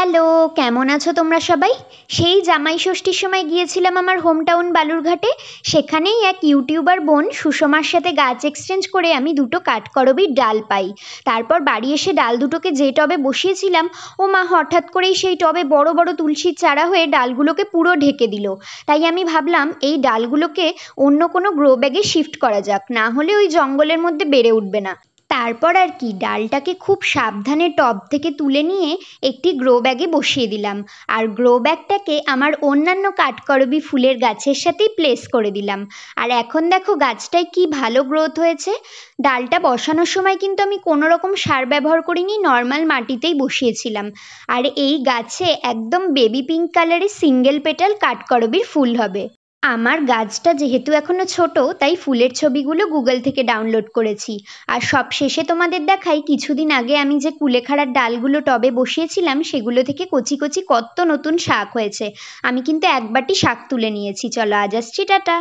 Hello, কেমন আছো তোমরা সবাই? সেই জামাই ষষ্ঠীর সময় গিয়েছিলাম আমার হোম টাউন বালুরঘাটে। সেখানেই এক ইউটিউবার বোন সুষমার সাথে গাছ এক্সচেঞ্জ করে আমি দুটো কাঠকরবির ডাল পাই। তারপর বাড়ি এসে ডাল দুটোকে যে টবে বসিয়েছিলাম, ও মা হঠাৎ করেই সেই টবে বড় বড় তুলসীর চারা হয়ে ডালগুলোকে পুরো ঢেকে দিল। তাই আমি ভাবলাম এই ডালগুলোকে অন্য কোনো গ্রো ব্যাগে শিফট করা যাক, না হলে ওই জঙ্গলের মধ্যে বেড়ে উঠবে না। তারপর আর কি, ডালটাকে খুব সাবধানে টব থেকে তুলে নিয়ে একটি গ্রো ব্যাগে বসিয়ে দিলাম। আর গ্রো ব্যাগটাকে আমার অন্যান্য কাঠকরবি ফুলের গাছের সাথেই প্লেস করে দিলাম। আর এখন দেখো গাছটায় কি ভালো গ্রোথ হয়েছে। ডালটা বসানোর সময় কিন্তু আমি কোনো রকম সার ব্যবহার করিনি, নর্মাল মাটিতেই বসিয়েছিলাম। আর এই গাছে একদম বেবি পিঙ্ক কালারের সিঙ্গেল পেটাল কাঠকরবির ফুল হবে। আমার গাছটা যেহেতু এখনো ছোট, তাই ফুলের ছবিগুলো গুগল থেকে ডাউনলোড করেছি। আর সব শেষে তোমাদের দেখাই, কিছুদিন আগে আমি যে কুলেখাড়ার ডালগুলো টবে বসিয়েছিলাম সেগুলো থেকে কচি কচি কত নতুন শাক হয়েছে। আমি কিন্তু এক বাটি শাক তুলে নিয়েছি। চলো আজ আসছি, টাটা।